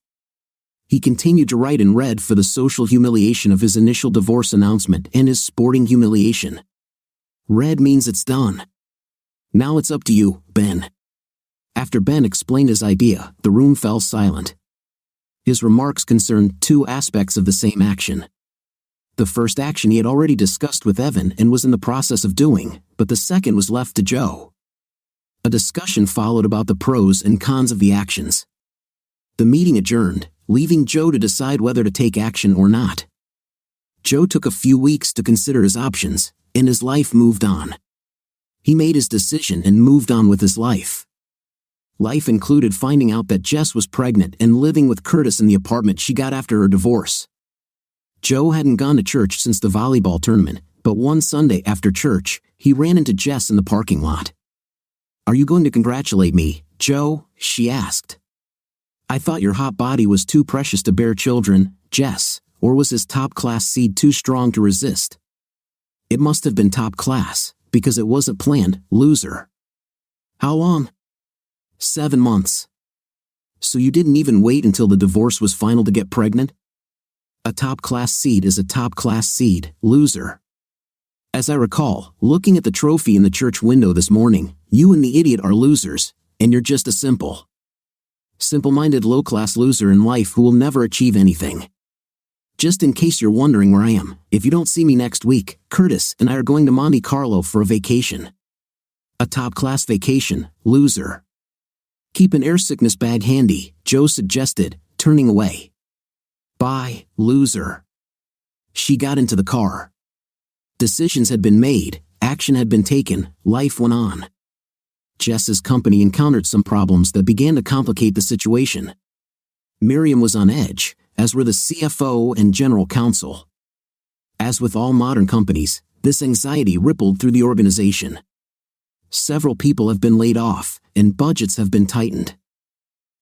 He continued to write in red for the social humiliation of his initial divorce announcement and his sporting humiliation. Red means it's done. "Now it's up to you, Ben." After Ben explained his idea, the room fell silent. His remarks concerned 2 aspects of the same action. The first action he had already discussed with Evan and was in the process of doing, but the second was left to Joe. A discussion followed about the pros and cons of the actions. The meeting adjourned, leaving Joe to decide whether to take action or not. Joe took a few weeks to consider his options, and his life moved on. He made his decision and moved on with his life. Life included finding out that Jess was pregnant and living with Curtis in the apartment she got after her divorce. Joe hadn't gone to church since the volleyball tournament, but one Sunday after church, he ran into Jess in the parking lot. "Are you going to congratulate me, Joe?" she asked. "I thought your hot body was too precious to bear children, Jess, or was his top-class seed too strong to resist?" "It must have been top-class, because it wasn't planned, loser." "How long?" 7 months. "So you didn't even wait until the divorce was final to get pregnant?" "A top-class seed is a top-class seed, loser. As I recall, looking at the trophy in the church window this morning, you and the idiot are losers, and you're just a simple-minded low-class loser in life who will never achieve anything. Just in case you're wondering where I am, if you don't see me next week, Curtis and I are going to Monte Carlo for a vacation. A top-class vacation, loser. Keep an air sickness bag handy," Joe suggested, turning away. "Bye, loser." She got into the car. Decisions had been made, action had been taken, life went on. Jess's company encountered some problems that began to complicate the situation. Miriam was on edge, as were the CFO and general counsel. As with all modern companies, this anxiety rippled through the organization. Several people have been laid off, and budgets have been tightened.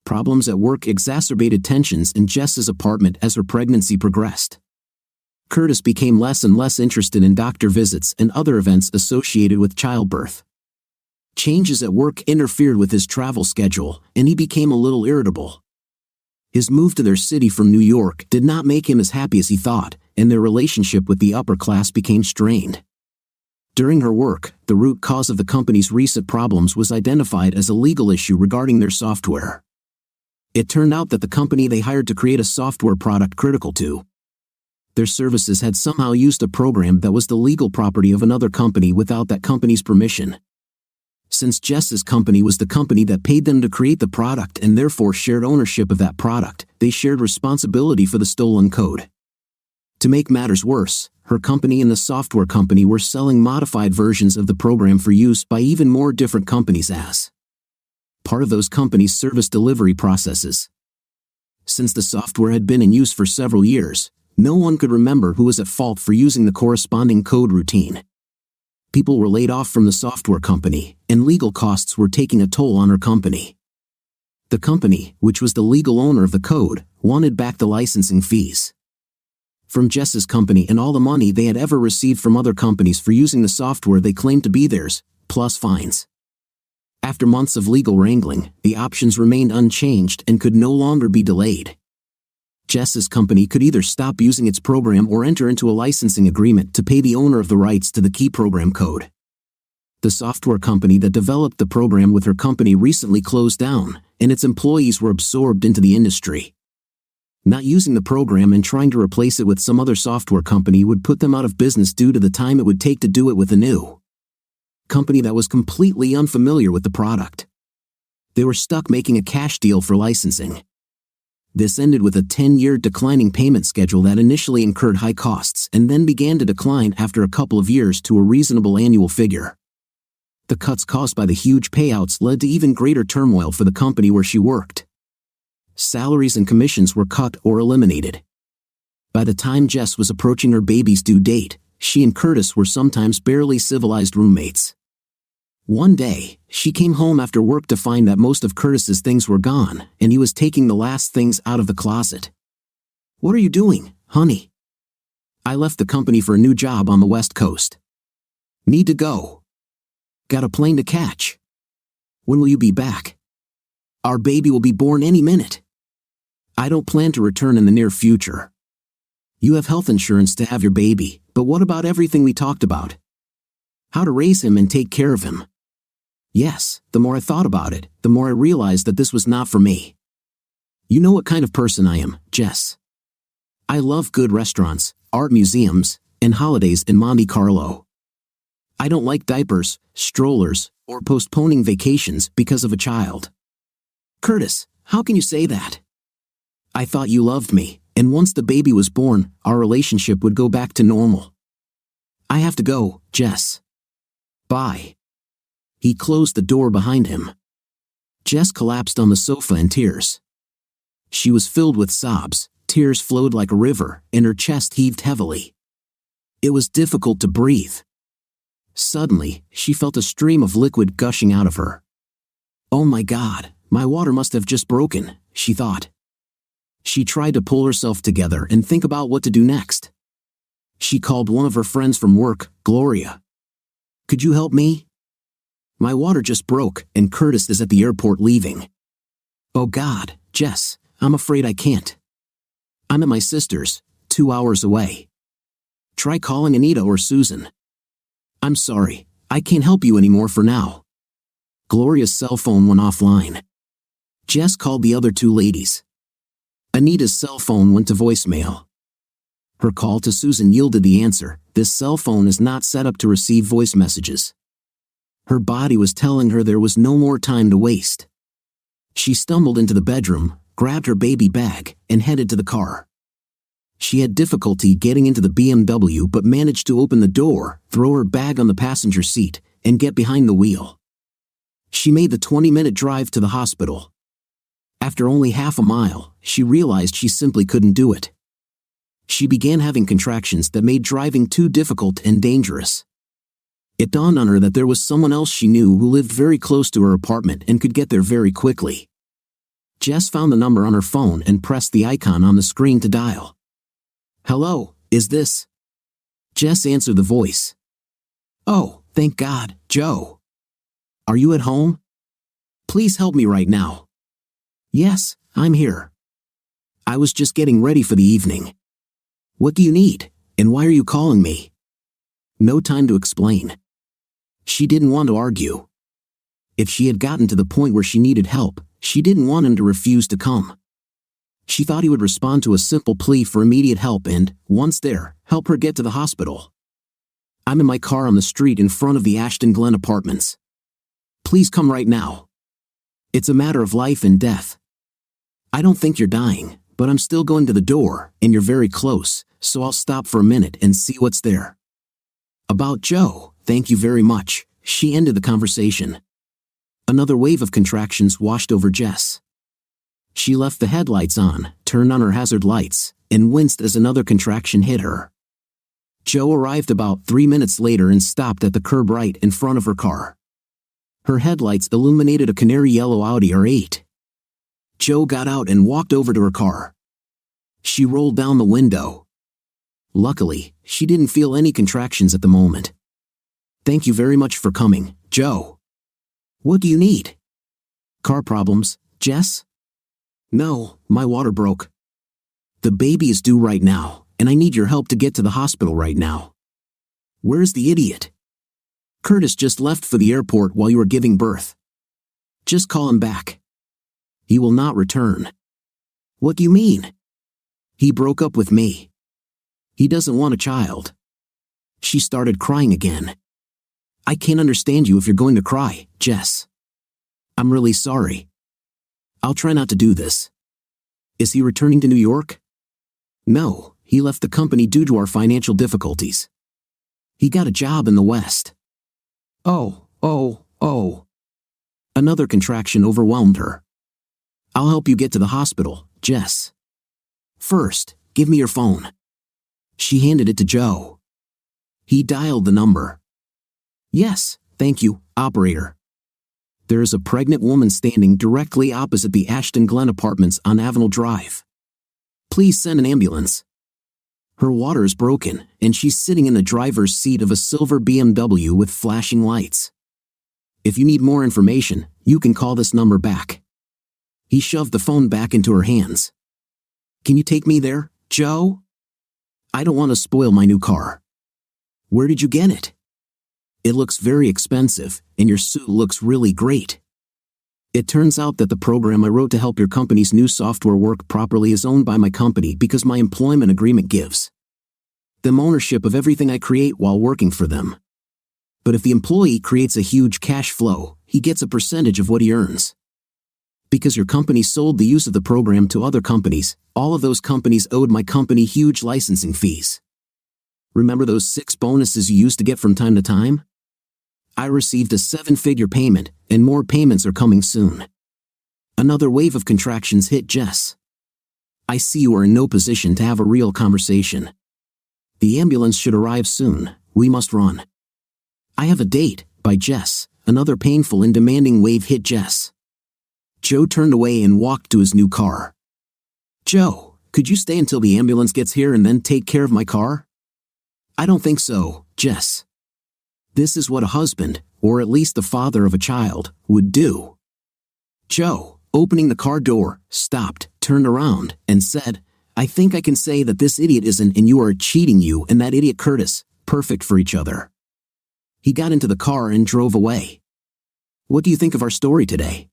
Problems at work exacerbated tensions in Jess's apartment as her pregnancy progressed. Curtis became less and less interested in doctor visits and other events associated with childbirth. Changes at work interfered with his travel schedule, and he became a little irritable. His move to their city from New York did not make him as happy as he thought, and their relationship with the upper class became strained. During her work, the root cause of the company's recent problems was identified as a legal issue regarding their software. It turned out that the company they hired to create a software product critical to their services had somehow used a program that was the legal property of another company without that company's permission. Since Jess's company was the company that paid them to create the product and therefore shared ownership of that product, they shared responsibility for the stolen code. To make matters worse, her company and the software company were selling modified versions of the program for use by even more different companies as part of those companies' service delivery processes. Since the software had been in use for several years, no one could remember who was at fault for using the corresponding code routine. People were laid off from the software company, and legal costs were taking a toll on her company. The company, which was the legal owner of the code, wanted back the licensing fees from Jess's company and all the money they had ever received from other companies for using the software they claimed to be theirs, plus fines. After months of legal wrangling, the options remained unchanged and could no longer be delayed. Jess's company could either stop using its program or enter into a licensing agreement to pay the owner of the rights to the key program code. The software company that developed the program with her company recently closed down, and its employees were absorbed into the industry. Not using the program and trying to replace it with some other software company would put them out of business due to the time it would take to do it with a new company that was completely unfamiliar with the product. They were stuck making a cash deal for licensing. This ended with a 10-year declining payment schedule that initially incurred high costs and then began to decline after a couple of years to a reasonable annual figure. The cuts caused by the huge payouts led to even greater turmoil for the company where she worked. Salaries and commissions were cut or eliminated. By the time Jess was approaching her baby's due date, she and Curtis were sometimes barely civilized roommates. One day, she came home after work to find that most of Curtis's things were gone, and he was taking the last things out of the closet. "What are you doing, honey?" "I left the company for a new job on the West Coast." "Need to go." "Got a plane to catch." "When will you be back?" "Our baby will be born any minute." "I don't plan to return in the near future." "You have health insurance to have your baby, but what about everything we talked about? How to raise him and take care of him?" Yes, the more I thought about it, the more I realized that this was not for me. You know what kind of person I am, Jess. I love good restaurants, art museums, and holidays in Monte Carlo. I don't like diapers, strollers, or postponing vacations because of a child. Curtis, how can you say that? I thought you loved me, and once the baby was born, our relationship would go back to normal. I have to go, Jess. Bye. He closed the door behind him. Jess collapsed on the sofa in tears. She was filled with sobs, tears flowed like a river, and her chest heaved heavily. It was difficult to breathe. Suddenly, she felt a stream of liquid gushing out of her. Oh my God, my water must have just broken, she thought. She tried to pull herself together and think about what to do next. She called one of her friends from work, Gloria. Could you help me? My water just broke, and Curtis is at the airport leaving. Oh God, Jess, I'm afraid I can't. I'm at my sister's, 2 hours away. Try calling Anita or Susan. I'm sorry, I can't help you anymore for now. Gloria's cell phone went offline. Jess called the other two ladies. Anita's cell phone went to voicemail. Her call to Susan yielded the answer: this cell phone is not set up to receive voice messages. Her body was telling her there was no more time to waste. She stumbled into the bedroom, grabbed her baby bag, and headed to the car. She had difficulty getting into the BMW but managed to open the door, throw her bag on the passenger seat, and get behind the wheel. She made the 20-minute drive to the hospital. After only half a mile, she realized she simply couldn't do it. She began having contractions that made driving too difficult and dangerous. It dawned on her that there was someone else she knew who lived very close to her apartment and could get there very quickly. Jess found the number on her phone and pressed the icon on the screen to dial. Hello, is this? Jess answered the voice. Oh, thank God, Joe. Are you at home? Please help me right now. Yes, I'm here. I was just getting ready for the evening. What do you need, and why are you calling me? No time to explain. She didn't want to argue. If she had gotten to the point where she needed help, she didn't want him to refuse to come. She thought he would respond to a simple plea for immediate help and, once there, help her get to the hospital. I'm in my car on the street in front of the Ashton Glen apartments. Please come right now. It's a matter of life and death. I don't think you're dying, but I'm still going to the door, and you're very close, so I'll stop for a minute and see what's there. About Joe, thank you very much, she ended the conversation. Another wave of contractions washed over Jess. She left the headlights on, turned on her hazard lights, and winced as another contraction hit her. Joe arrived about 3 minutes later and stopped at the curb right in front of her car. Her headlights illuminated a canary yellow Audi R8. Joe got out and walked over to her car. She rolled down the window. Luckily, she didn't feel any contractions at the moment. Thank you very much for coming, Joe. What do you need? Car problems, Jess? No, my water broke. The baby is due right now, and I need your help to get to the hospital right now. Where's the idiot? Curtis just left for the airport while you were giving birth. Just call him back. He will not return. What do you mean? He broke up with me. He doesn't want a child. She started crying again. I can't understand you if you're going to cry, Jess. I'm really sorry. I'll try not to do this. Is he returning to New York? No, he left the company due to our financial difficulties. He got a job in the West. Oh. Another contraction overwhelmed her. I'll help you get to the hospital, Jess. First, give me your phone. She handed it to Joe. He dialed the number. Yes, thank you, operator. There is a pregnant woman standing directly opposite the Ashton Glen apartments on Avenel Drive. Please send an ambulance. Her water is broken, and she's sitting in the driver's seat of a silver BMW with flashing lights. If you need more information, you can call this number back. He shoved the phone back into her hands. Can you take me there, Joe? I don't want to spoil my new car. Where did you get it? It looks very expensive, and your suit looks really great. It turns out that the program I wrote to help your company's new software work properly is owned by my company because my employment agreement gives. them ownership of everything I create while working for them. But if the employee creates a huge cash flow, he gets a percentage of what he earns. Because your company sold the use of the program to other companies, all of those companies owed my company huge licensing fees. Remember those 6 bonuses you used to get from time to time? I received a 7-figure payment, and more payments are coming soon. Another wave of contractions hit Jess. I see you are in no position to have a real conversation. The ambulance should arrive soon, we must run. I have a date, by Jess. Another painful and demanding wave hit Jess. Joe turned away and walked to his new car. Joe, could you stay until the ambulance gets here and then take care of my car? I don't think so, Jess. This is what a husband, or at least the father of a child, would do. Joe, opening the car door, stopped, turned around, and said, I think I can say that this idiot isn't and you are cheating you and that idiot Curtis, perfect for each other. He got into the car and drove away. What do you think of our story today?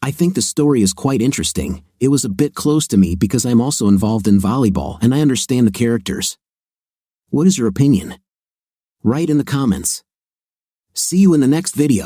I think the story is quite interesting. It was a bit close to me because I'm also involved in volleyball and I understand the characters. What is your opinion? Write in the comments. See you in the next video.